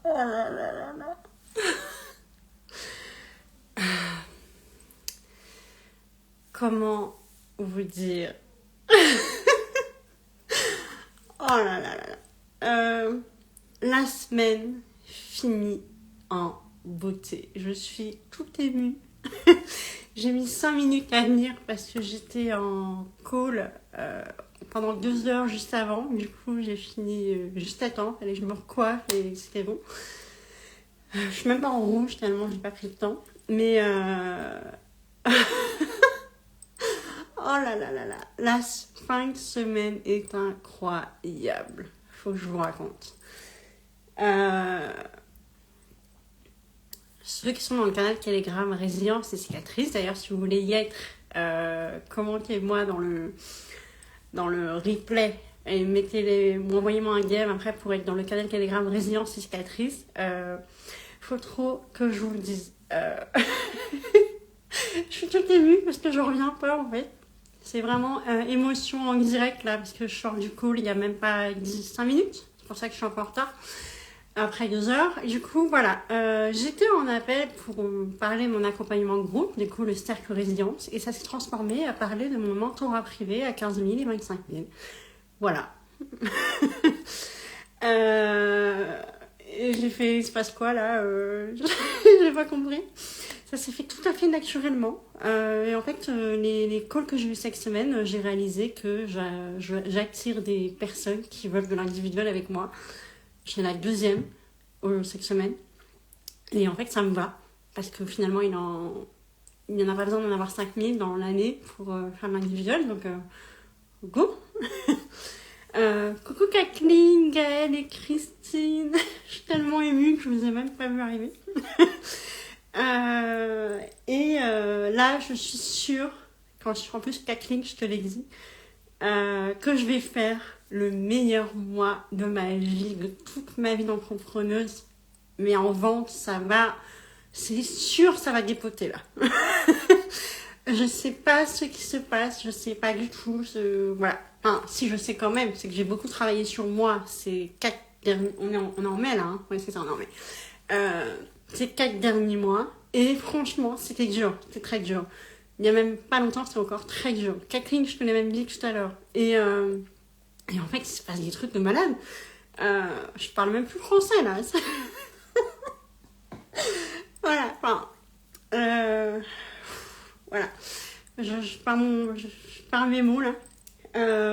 Oh là là là là. Comment vous dire? Oh là là là là. La semaine finit en beauté. Je suis toute émue. J'ai mis 5 minutes à venir parce que j'étais en call pendant 2 heures juste avant. Du coup, j'ai fini juste à temps. Fallait que je me recoiffe et c'était bon. Je suis même pas en rouge tellement j'ai pas pris le temps. Mais oh là là là là. La fin de semaine est incroyable. Faut que je vous raconte. Ceux qui sont dans le canal Telegram Résilience et Cicatrices, d'ailleurs, si vous voulez y être, commentez-moi dans le replay et envoyez-moi un DM après pour être dans le canal Telegram Résilience et Cicatrices. Faut trop que je vous le dise. Je suis toute émue parce que je reviens pas en fait. C'est vraiment émotion en direct là parce que je sors du call il y a même pas 5 minutes. C'est pour ça que je suis un peu en retard. Après 2 heures. Du coup, voilà. J'étais en appel pour parler de mon accompagnement de groupe, du coup, le cercle résilience, et ça s'est transformé à parler de mon mentorat privé à 15 000 et 25 000. Voilà. Et j'ai fait, il se passe quoi là j'ai pas compris. Ça s'est fait tout à fait naturellement. Et en fait, les calls que j'ai eu cette semaine, j'ai réalisé que j'attire des personnes qui veulent de l'individuel avec moi. J'ai la deuxième cette semaine. Et en fait, ça me va. Parce que finalement, il n'y en a pas besoin d'en avoir 5000 dans l'année pour faire l'individuel. Donc, go. Coucou Kathleen, Gaëlle et Christine. Je suis tellement émue que je vous ai même pas vu arriver. Là, je suis sûre, en plus Kathleen, je te l'ai dit, que je vais faire le meilleur mois de ma vie, de toute ma vie d'entrepreneuse. Mais en vente, c'est sûr, ça va dépoter là. Je sais pas ce qui se passe, je sais pas du tout. Voilà. Enfin, si je sais quand même, c'est que j'ai beaucoup travaillé sur moi ces 4 derniers. On est en mai là, hein. Oui, c'est ça, on est en mai. Ces 4 derniers mois. Et franchement, c'était dur, c'était très dur. Il y a même pas longtemps, c'était encore très dur. Kathleen, je te l'ai même dit tout à l'heure. Et en fait, il se passe des trucs de malade. Je parle même plus français là. Voilà, enfin. Voilà. Je parle mes mots là.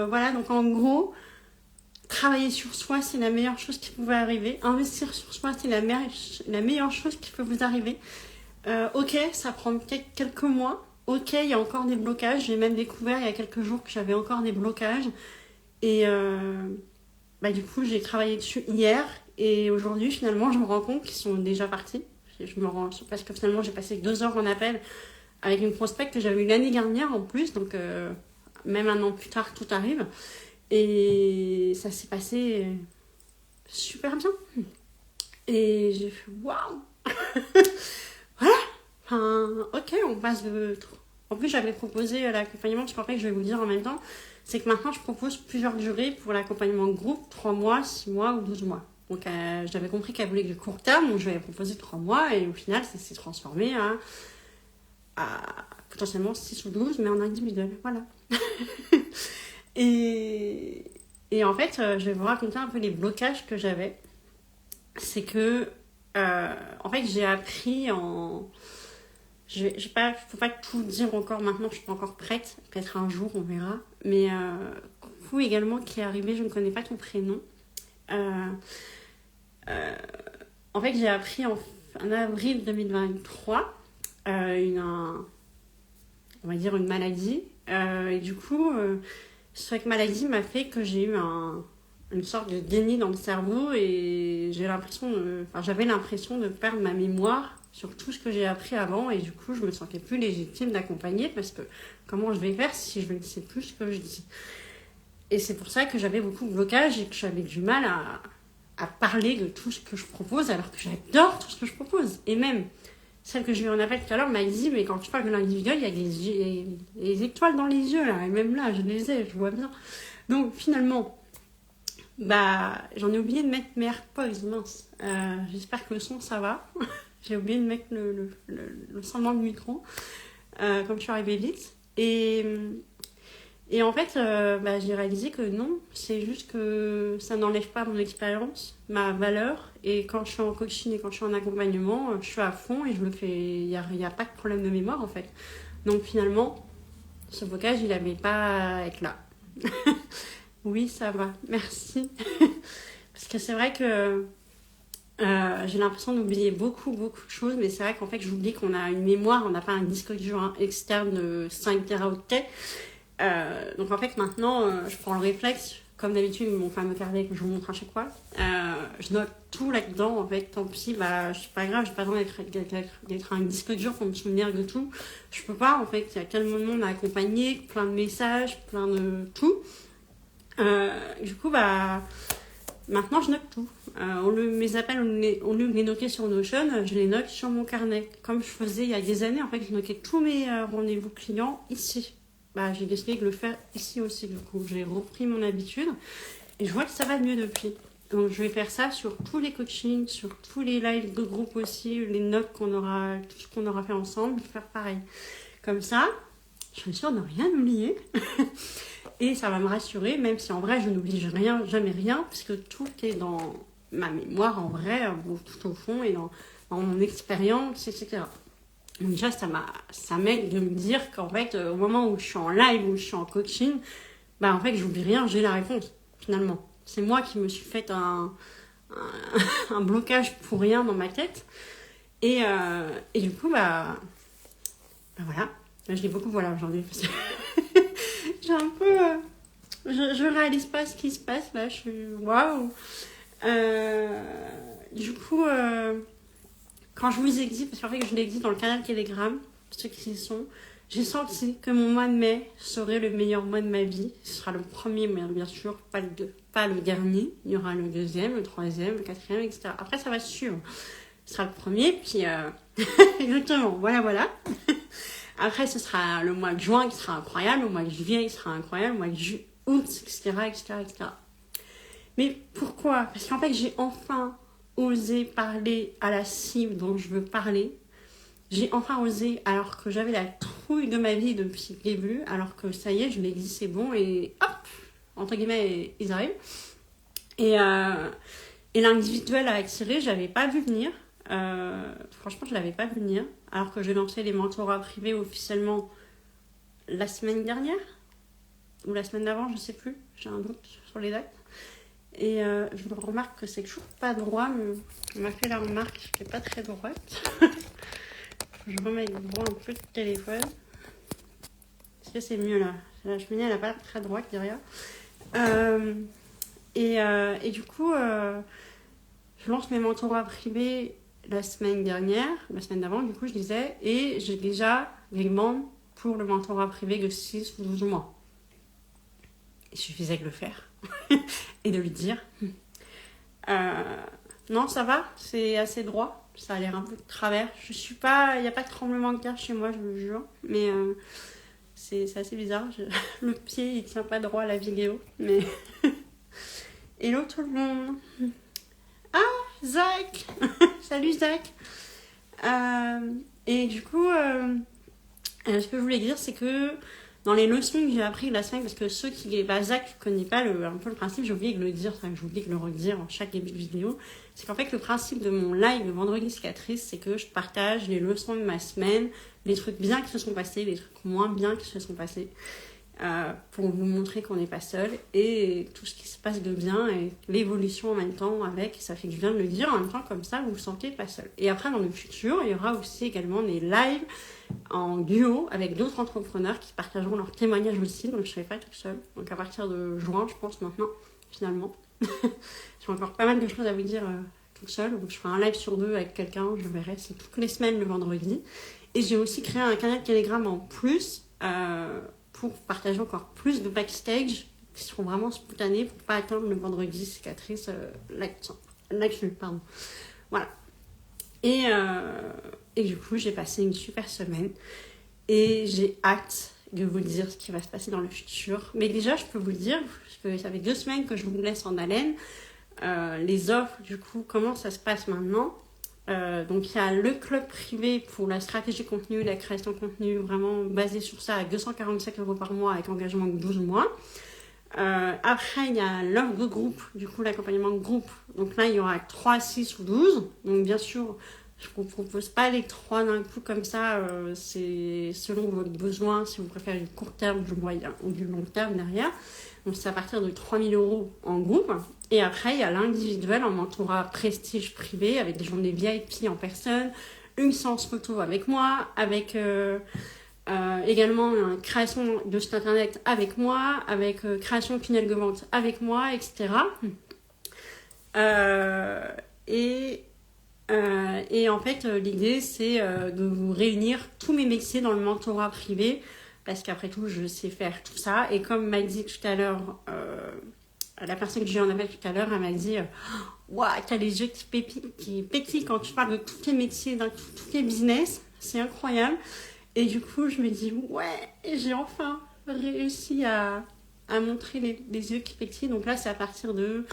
Voilà, donc en gros, travailler sur soi, c'est la meilleure chose qui pouvait arriver. Investir sur soi, c'est la meilleure chose qui peut vous arriver. Ok, ça prend peut-être quelques mois. Ok, il y a encore des blocages. J'ai même découvert il y a quelques jours que j'avais encore des blocages. Et du coup, j'ai travaillé dessus hier. Et aujourd'hui, finalement, je me rends compte qu'ils sont déjà partis. Parce que finalement, j'ai passé 2 heures en appel avec une prospect que j'avais eu l'année dernière en plus. Donc, même 1 an plus tard, tout arrive. Et ça s'est passé super bien. Et j'ai fait waouh! Voilà! Enfin, ok, on passe de. En plus, j'avais proposé l'accompagnement, je crois que je vais vous dire en même temps, c'est que maintenant, je propose plusieurs durées pour l'accompagnement de groupe, 3 mois, 6 mois ou 12 mois. Donc, j'avais compris qu'elle voulait du court terme, donc je lui avais proposé 3 mois, et au final, ça s'est transformé à potentiellement 6 ou 12, mais en individuel. Voilà. Et en fait, je vais vous raconter un peu les blocages que j'avais. C'est que, en fait, j'ai appris en... faut pas tout dire encore maintenant, je suis pas encore prête. Peut-être un jour, on verra. Mais coucou également qui est arrivé, je ne connais pas ton prénom. En fait, j'ai appris en avril 2023 on va dire une maladie. Et du coup, cette maladie m'a fait que j'ai eu une sorte de déni dans le cerveau et j'avais l'impression de perdre ma mémoire sur tout ce que j'ai appris avant et du coup je me sentais plus légitime d'accompagner parce que comment je vais faire si je ne sais plus ce que je dis. Et c'est pour ça que j'avais beaucoup de blocages et que j'avais du mal à parler de tout ce que je propose alors que j'adore tout ce que je propose. Et même celle que je lui en appelle tout à l'heure m'a dit mais quand tu parles de l'individuel il y a des étoiles dans les yeux là et même là je les ai, je vois bien. Donc finalement Bah, j'en ai oublié de mettre mes AirPods, mince. J'espère que le son, ça va. J'ai oublié de mettre le son dans le micro, comme je suis arrivée vite. Et en fait, bah, j'ai réalisé que non, c'est juste que ça n'enlève pas mon expérience, ma valeur. Et quand je suis en coaching et quand je suis en accompagnement, je suis à fond et je le fais. Il y a pas de problème de mémoire, en fait. Donc finalement, ce blocage, il n'avait pas à être là. Oui, ça va, merci. Parce que c'est vrai que j'ai l'impression d'oublier beaucoup, beaucoup de choses, mais c'est vrai qu'en fait, j'oublie qu'on a une mémoire, on n'a pas un disque dur externe de 5 teraoctets. Donc en fait, maintenant, je prends le réflexe, comme d'habitude, mon fameux carnet que je vous montre à chaque fois. Je note tout là-dedans, en fait, tant pis, bah, c'est pas grave, j'ai pas besoin d'être un disque dur pour me souvenir de tout. Je peux pas, en fait, il y a tellement de monde à accompagner, plein de messages, plein de tout. Du coup, bah, maintenant, je note tout. Mes appels, au lieu de les noter sur Notion, je les note sur mon carnet. Comme je faisais il y a des années, en fait, je notais tous mes rendez-vous clients ici. Bah, j'ai décidé de le faire ici aussi. Du coup, j'ai repris mon habitude et je vois que ça va mieux depuis. Donc, je vais faire ça sur tous les coachings, sur tous les lives de groupe aussi, les notes qu'on aura, tout ce qu'on aura fait ensemble, faire pareil. Comme ça, je suis sûre de rien oublier. Et ça va me rassurer, même si en vrai, je n'oublie rien, jamais rien, puisque tout est dans ma mémoire en vrai, tout au fond, et dans mon expérience, etc. Donc déjà, ça m'aide de me dire qu'en fait, au moment où je suis en live, où je suis en coaching, bah en fait, j'oublie rien, j'ai la réponse, finalement. C'est moi qui me suis fait un blocage pour rien dans ma tête. Et du coup, bah voilà. Là, je dis beaucoup voilà aujourd'hui, parce que j'ai un peu... je réalise pas ce qui se passe, là, je suis... Waouh. Du coup... Quand je vous ai dit, parce qu'en fait je l'ai dit dans le canal Telegram, ceux qui y sont, j'ai senti que mon mois de mai serait le meilleur mois de ma vie. Ce sera le premier, mais bien sûr, pas le dernier. Il y aura le deuxième, le troisième, le quatrième, etc. Après, ça va suivre. Ce sera le premier, puis... exactement, voilà. Après, ce sera le mois de juin qui sera incroyable, le mois de juillet qui sera incroyable, le mois de août, etc. Mais pourquoi ? Parce qu'en fait, j'ai enfin... osé parler à la cible dont je veux parler. J'ai enfin osé, alors que j'avais la trouille de ma vie depuis le début, alors que ça y est, je l'ai dit, c'est bon, et hop, entre guillemets, ils arrivent. Et l'individuel à attirer, je l'avais pas vu venir. Franchement, je l'avais pas vu venir. Alors que j'ai lancé les mentorats privés officiellement la semaine dernière, ou la semaine d'avant, je sais plus, j'ai un doute sur les dates. Et je remarque que c'est toujours pas droit, mais on m'a fait la remarque que je n'étais pas très droite. Je remets droit un peu de téléphone. Est-ce que c'est mieux là ? La cheminée, elle n'a pas l'air très droite derrière. Et du coup, je lance mes mentorats privés la semaine d'avant, du coup, je disais, et j'ai déjà les demandes pour le mentorat privé de 6 ou 12 mois. Il suffisait de le faire. Et de lui dire non, ça va, c'est assez droit, ça a l'air un peu de travers. Il n'y a pas de tremblement de terre chez moi, je le jure, mais c'est assez bizarre. Le pied il tient pas droit à la vidéo, mais hello tout le monde. Ah, Zach. Salut Zach. Et du coup ce que je voulais dire, c'est que dans les leçons que j'ai appris la semaine, parce que ceux qui... Zach ne connaît pas un peu le principe, j'ai oublié de le dire, j'ai oublié de le redire en chaque début de vidéo, c'est qu'en fait le principe de mon live le vendredi cicatrice, c'est que je partage les leçons de ma semaine, les trucs bien qui se sont passés, les trucs moins bien qui se sont passés, pour vous montrer qu'on n'est pas seul, et tout ce qui se passe de bien, et l'évolution en même temps avec, ça fait que je viens de le dire en même temps, comme ça vous vous sentez pas seul. Et après dans le futur, il y aura aussi également des lives en duo avec d'autres entrepreneurs qui partageront leurs témoignages aussi, donc je ne serai pas toute seule. Donc à partir de juin, je pense maintenant, finalement. J'ai encore pas mal de choses à vous dire toute seule, donc je ferai un live sur 2 avec quelqu'un, je verrai, c'est toutes les semaines le vendredi. Et j'ai aussi créé un canal Telegram en plus pour partager encore plus de backstage qui seront vraiment spontanés pour ne pas attendre le vendredi cicatrice là-dessus. Voilà. Et du coup, j'ai passé une super semaine et j'ai hâte de vous dire ce qui va se passer dans le futur. Mais déjà, je peux vous le dire, parce que ça fait 2 semaines que je vous laisse en haleine. Les offres, du coup, comment ça se passe maintenant. Donc, il y a le club privé pour la stratégie contenu, la création de contenu, vraiment basé sur ça, à 247 € par mois avec engagement de 12 mois. Après, il y a l'offre de groupe, du coup, l'accompagnement de groupe. Donc là, il y aura 3, 6 ou 12. Donc, bien sûr, je ne vous propose pas les 3 d'un coup comme ça. C'est selon votre besoin, si vous préférez du court terme, du moyen ou du long terme derrière. Donc, c'est à partir de 3 000 € en groupe. Et après, il y a l'individuel en mentorat prestige privé avec des journées VIP en personne, une séance photo avec moi, avec également une création de site internet avec moi, avec création de tunnel de vente avec moi, etc. Et en fait, l'idée, c'est de vous réunir tous mes métiers dans le mentorat privé, parce qu'après tout, je sais faire tout ça. Et comme m'a dit tout à l'heure, la personne que j'ai en appel tout à l'heure, elle m'a dit Waouh, t'as les yeux qui pétillent quand tu parles de tous tes métiers, dans tous tes business. C'est incroyable. Et du coup, je me dis ouais, j'ai enfin réussi à montrer les yeux qui pétillent. Donc là, c'est à partir de,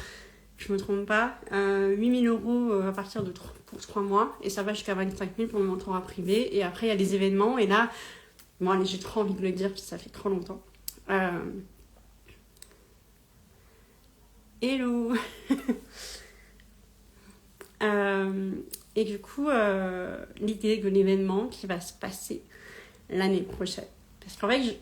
je me trompe pas, 8 000 € à partir de pour 3 mois. Et ça va jusqu'à 25 000 pour le mentorat privé. Et après, il y a les événements. Et là, bon, allez, j'ai trop envie de le dire parce que ça fait trop longtemps. Hello. Et du coup, l'idée de l'événement qui va se passer l'année prochaine. Parce qu'en fait,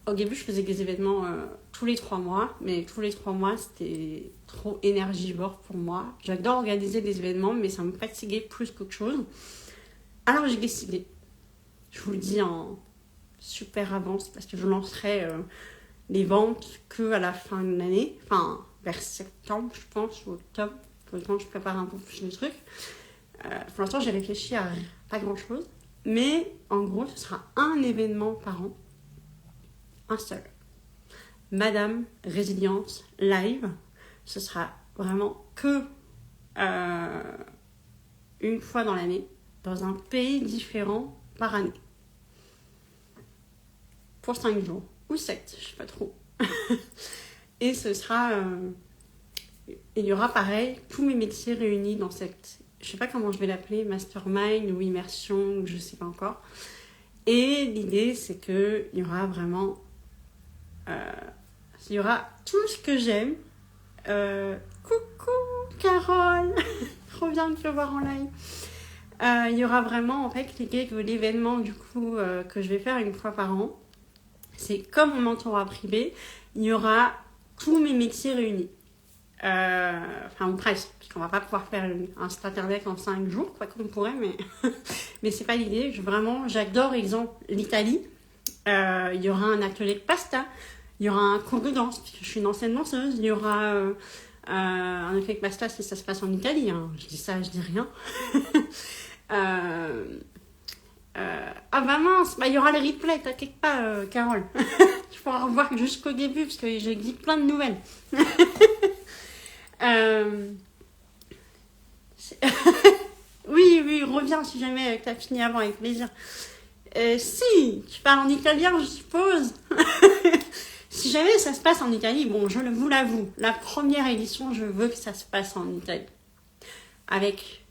au début, je faisais des événements tous les 3 mois, mais tous les 3 mois, c'était trop énergivore pour moi. J'adore organiser des événements, mais ça me fatiguait plus qu'autre chose. Alors, j'ai décidé, je vous le dis en super avance, parce que je lancerai les ventes qu'à la fin de l'année, enfin, vers septembre, je pense, ou octobre. Pour l'instant, je prépare un peu plus de trucs. Pour l'instant, j'ai réfléchi à pas grand-chose. Mais en gros, ce sera un événement par an. Un seul. Madame Résilience Live. Ce sera vraiment que une fois dans l'année, dans un pays différent par année. Pour 5 jours. Ou 7, je sais pas trop. Et ce sera... il y aura pareil, tous mes métiers réunis dans cette... Je sais pas comment je vais l'appeler, mastermind ou immersion, je sais pas encore. Et l'idée, c'est qu'il y aura vraiment... il y aura tout ce que j'aime. Coucou Carole. Trop bien de te voir en live. Il y aura vraiment, en fait, l'idée de l'événement, du coup, que je vais faire une fois par an. C'est comme mon mentorat privé, il y aura tous mes métiers réunis. Enfin, ou presque, parce qu'on va pas pouvoir faire un site internet en 5 jours, quoi qu'on pourrait, mais mais c'est pas l'idée. J'adore, exemple, l'Italie. Il y aura un atelier de pasta, il y aura un cours de danse, parce que je suis une ancienne danseuse, il y aura un atelier de pasta si ça se passe en Italie, hein. Je dis ça, je dis rien. Ah bah mince, il y aura les replays, t'inquiète pas, Carole. Tu pourras revoir jusqu'au début, parce que j'ai dit plein de nouvelles. Oui, reviens si jamais tu as fini avant, avec plaisir. Si, tu parles en italien, je suppose. Si jamais ça se passe en Italie, bon, je vous l'avoue, la première édition, je veux que ça se passe en Italie. Avec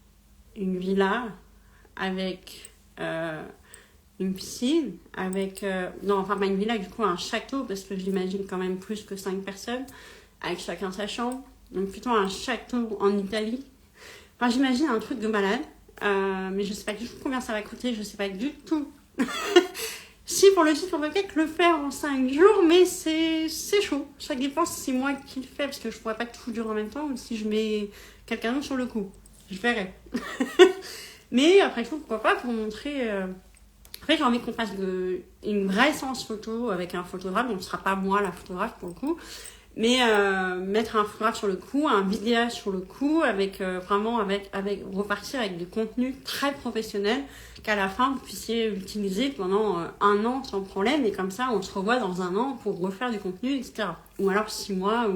une villa, avec une piscine, avec... non, enfin, pas une villa, du coup, un château, parce que j'imagine quand même plus que 5 personnes, avec chacun sa chambre. Donc plutôt un château en Italie. Enfin, j'imagine un truc de malade. Mais je sais pas du tout combien ça va coûter. Je sais pas du tout. Si, pour le site, on peut peut-être le faire en 5 jours, mais c'est chaud. Ça dépend si c'est moi qui le fais, parce que je pourrais pas tout durer en même temps, ou si je mets quelqu'un d'autre sur le coup. Je verrai. Mais après tout, pourquoi pas, pour montrer... Après, j'ai envie qu'on fasse une vraie séance photo avec un photographe. Donc, ce sera pas moi la photographe pour le coup. Mais mettre un photographe sur le coup, un vidéaste sur le coup, avec vraiment repartir avec du contenu très professionnel qu'à la fin vous puissiez utiliser pendant 1 an sans problème, et comme ça on se revoit dans 1 an pour refaire du contenu, etc. Ou alors 6 mois,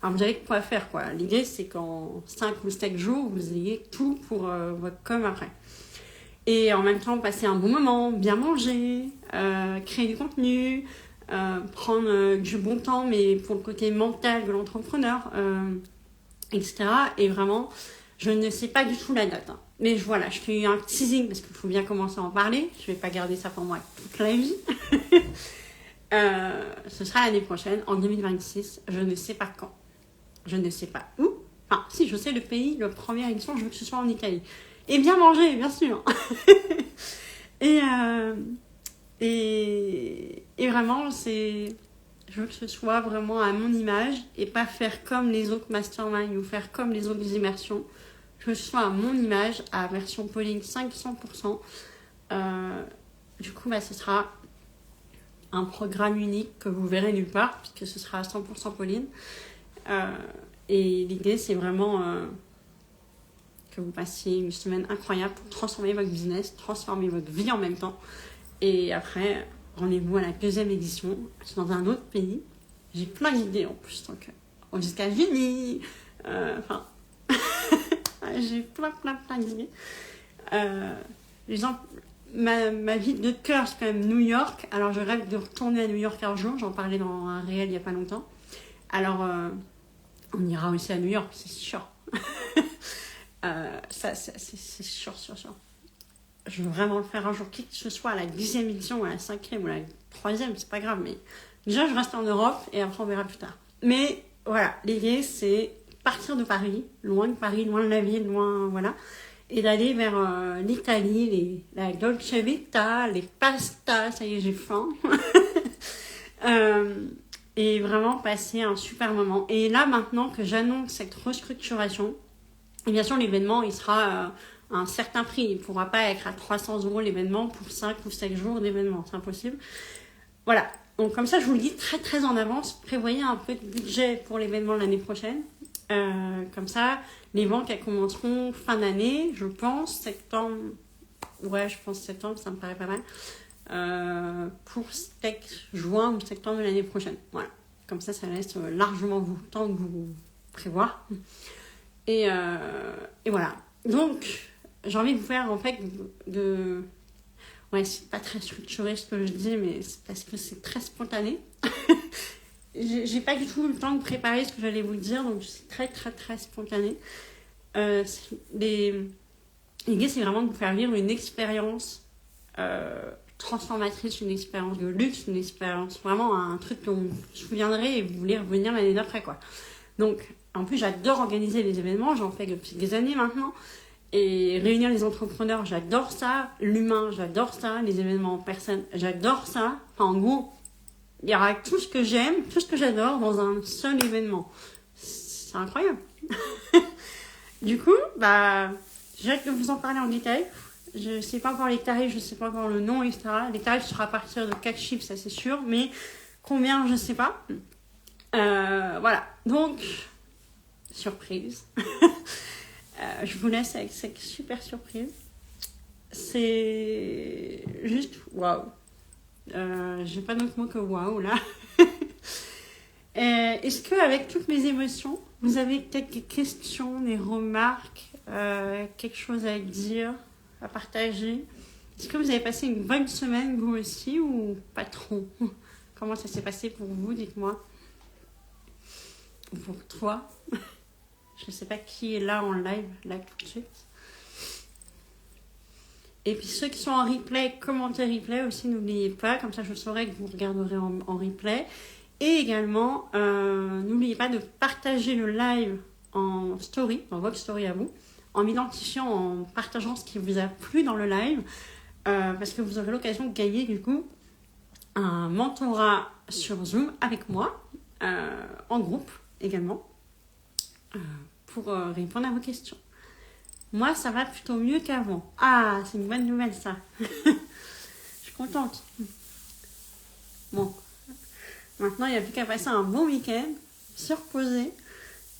enfin, vous avez quoi faire, quoi. L'idée c'est qu'en 5 ou 7 jours vous ayez tout pour votre com après. Et en même temps, passer un bon moment, bien manger, créer du contenu, prendre du bon temps, mais pour le côté mental de l'entrepreneur, etc. Et vraiment, je ne sais pas du tout la date. Hein. Mais voilà, je fais un teasing parce qu'il faut bien commencer à en parler. Je ne vais pas garder ça pour moi toute la vie. Ce sera l'année prochaine, en 2026. Je ne sais pas quand. Je ne sais pas où. Enfin, si, je sais le pays, la première édition, je veux que ce soit en Italie. Et bien manger, bien sûr. et vraiment, je veux que ce soit vraiment à mon image et pas faire comme les autres masterminds ou faire comme les autres immersions. Je veux que ce soit à mon image, à version Pauline 500%. Du coup, ce sera un programme unique que vous verrez nulle part, puisque ce sera à 100% Pauline. Et l'idée, c'est vraiment que vous passiez une semaine incroyable pour transformer votre business, transformer votre vie en même temps. Et après, rendez-vous à la 2e édition, c'est dans un autre pays. J'ai plein d'idées en plus, donc aux États-Unis, j'ai plein d'idées. Ma ville de cœur, c'est quand même New York. Alors, je rêve de retourner à New York un jour. J'en parlais dans un réel il n'y a pas longtemps. Alors, on ira aussi à New York, c'est sûr. C'est sûr. Je veux vraiment le faire un jour, qui que ce soit à la 10e édition, ou à la 5e, ou à la 3e, c'est pas grave. Mais déjà, je reste en Europe et après, on verra plus tard. Mais voilà, l'idée, c'est partir de Paris, loin de la ville, voilà. Et d'aller vers l'Italie, la Dolce Vita, les pastas, ça y est, j'ai faim. Et vraiment passer un super moment. Et là, maintenant que j'annonce cette restructuration, et bien sûr, l'événement, il sera à un certain prix. Il ne pourra pas être à 300 € l'événement pour 5 ou 7 jours d'événement. C'est impossible. Voilà. Donc, comme ça, je vous le dis très, très en avance. Prévoyez un peu de budget pour l'événement l'année prochaine. Comme ça, les ventes, elles commenceront fin d'année, je pense, septembre. Ouais, je pense septembre, ça me paraît pas mal. Pour juin ou septembre de l'année prochaine. Voilà. Comme ça laisse largement le temps de vous prévoir. Et voilà. Donc, j'ai envie de vous faire en fait Ouais, c'est pas très structuré ce que je dis, mais c'est parce que c'est très spontané. J'ai pas du tout le temps de préparer ce que j'allais vous dire, donc c'est très très très spontané. L'idée, c'est vraiment de vous faire vivre une expérience transformatrice, une expérience de luxe, une expérience vraiment un truc dont vous vous souviendrez et vous voulez revenir l'année d'après, quoi. Donc, en plus, j'adore organiser les événements, j'en fais depuis des années maintenant. Et réunir les entrepreneurs, j'adore ça. L'humain, j'adore ça. Les événements en personne, j'adore ça. Enfin, en gros, il y aura tout ce que j'aime, tout ce que j'adore dans un seul événement. C'est incroyable. Du coup, j'ai hâte de vous en parler en détail. Je ne sais pas encore les tarifs, je ne sais pas encore le nom, etc. Les tarifs seront à partir de 4 chiffres, ça c'est sûr. Mais combien, je ne sais pas. Voilà. Donc, surprise. Je vous laisse avec cette super surprise. C'est juste waouh. J'ai pas d'autre mot que waouh là. Est-ce qu'avec toutes mes émotions, vous avez peut-être des questions, des remarques, quelque chose à dire, à partager? Est-ce que vous avez passé une bonne semaine vous aussi ou pas trop? Comment ça s'est passé pour vous, dites-moi. Ou pour toi? Je ne sais pas qui est là en live, là tout de suite. Et puis ceux qui sont en replay, commentez replay aussi, n'oubliez pas. Comme ça, je saurai que vous regarderez en replay. Et également, n'oubliez pas de partager le live en story, dans votre story à vous, en m'identifiant, en partageant ce qui vous a plu dans le live. Parce que vous aurez l'occasion de gagner du coup un mentorat sur Zoom avec moi, en groupe également. Pour répondre à vos questions. Moi, ça va plutôt mieux qu'avant. Ah, c'est une bonne nouvelle, ça. Je suis contente. Bon. Maintenant, il n'y a plus qu'à passer un bon week-end, se reposer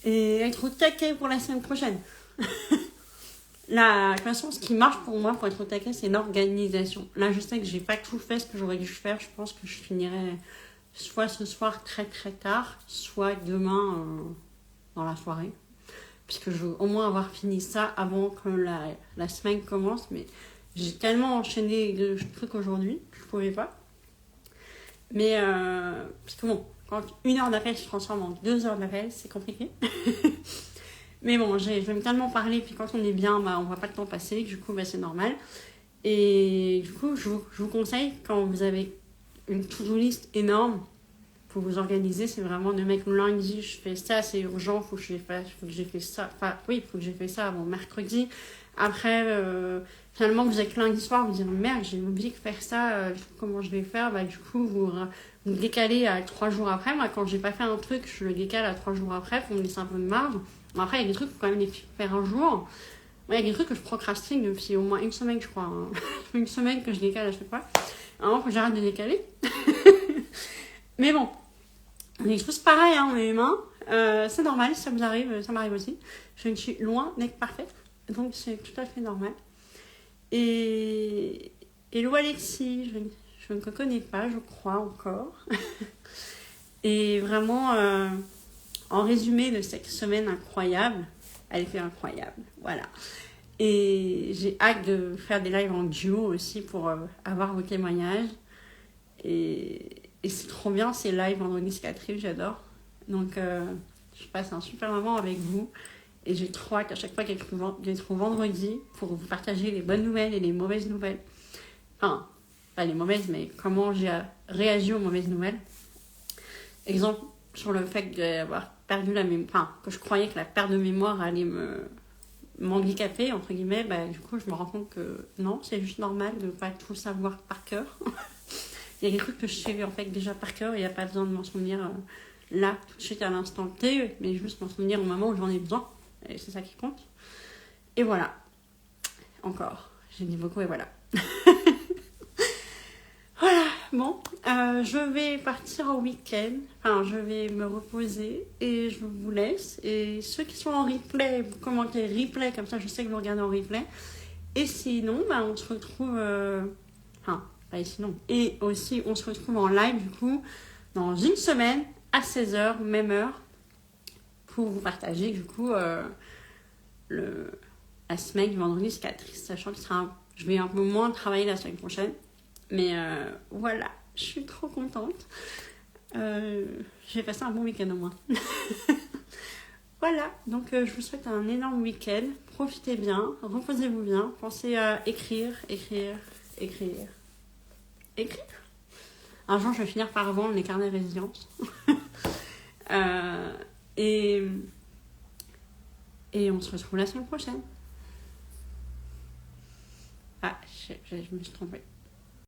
et être au taquet pour la semaine prochaine. De toute façon, ce qui marche pour moi, pour être au taquet, c'est l'organisation. Là, je sais que j'ai pas tout fait ce que j'aurais dû faire. Je pense que je finirai soit ce soir très très tard, soit demain dans la soirée. Puisque je veux au moins avoir fini ça avant que la semaine commence. Mais j'ai tellement enchaîné de trucs aujourd'hui que je pouvais pas. Mais, parce que bon, quand 1 heure d'appel se transforme en 2 heures d'appel, c'est compliqué. Mais bon, j'aime tellement parler, puis quand on est bien, on voit pas le temps passer, du coup, c'est normal. Et du coup, je vous conseille, quand vous avez une to-do list énorme, pour vous organiser, c'est vraiment de mettre lundi, je fais ça, c'est urgent, faut que j'ai fait ça. Enfin, oui, faut que j'ai fait ça avant mercredi. Après, finalement, vous êtes lundi soir, vous dites merde, j'ai oublié de faire ça, comment je vais faire? Du coup, vous décalez à 3 jours après. Moi, quand j'ai pas fait un truc, je le décale à 3 jours après pour me laisser un peu de marge. Bon, après, il y a des trucs, il faut quand même les faire un jour. Il y a des trucs que je procrastine depuis au moins 1 semaine, je crois. Hein. 1 semaine que je décale à chaque fois. Alors, il faut que j'arrête de décaler. Mais bon, on est tous pareils, hein, on est humains. C'est normal, si ça vous arrive, ça m'arrive aussi. Je ne suis loin d'être parfaite, donc c'est tout à fait normal. Et Hello Alexis, je ne te connais pas, je crois encore. Et vraiment, en résumé de cette semaine incroyable, elle était incroyable, voilà. Et j'ai hâte de faire des lives en duo aussi pour avoir vos témoignages. Et c'est trop bien ces lives vendredi cicatrice, j'adore. Donc je passe un super moment avec vous. Et j'ai trop hâte à chaque fois d'être vendredi pour vous partager les bonnes nouvelles et les mauvaises nouvelles. Enfin, pas les mauvaises, mais comment j'ai réagi aux mauvaises nouvelles. Exemple, sur le fait d'avoir perdu la mémoire, enfin, que je croyais que la perte de mémoire allait m'handicaper, entre guillemets, du coup, je me rends compte que non, c'est juste normal de ne pas tout savoir par cœur. Il y a des trucs que je sais en fait déjà par cœur et il n'y a pas besoin de m'en souvenir là, tout de suite à l'instant T, mais juste m'en souvenir au moment où j'en ai besoin. Et c'est ça qui compte. Et voilà. Encore. J'ai dit beaucoup et voilà. Voilà. Bon. Je vais partir au week-end. Enfin, je vais me reposer et je vous laisse. Et ceux qui sont en replay, vous commentez replay, comme ça je sais que vous regardez en replay. Et sinon, on se retrouve... sinon. Et aussi, on se retrouve en live, du coup, dans 1 semaine, à 16h, même heure, pour vous partager, du coup, la semaine du vendredi cicatrice, sachant que je vais un peu moins travailler la semaine prochaine. Mais voilà, je suis trop contente. J'ai passé un bon week-end au moins. Voilà, donc je vous souhaite un énorme week-end. Profitez bien, reposez-vous bien. Pensez à écrire. Un jour, je vais finir par vendre les carnets de résilience. Et on se retrouve la semaine prochaine. Je me suis trompée.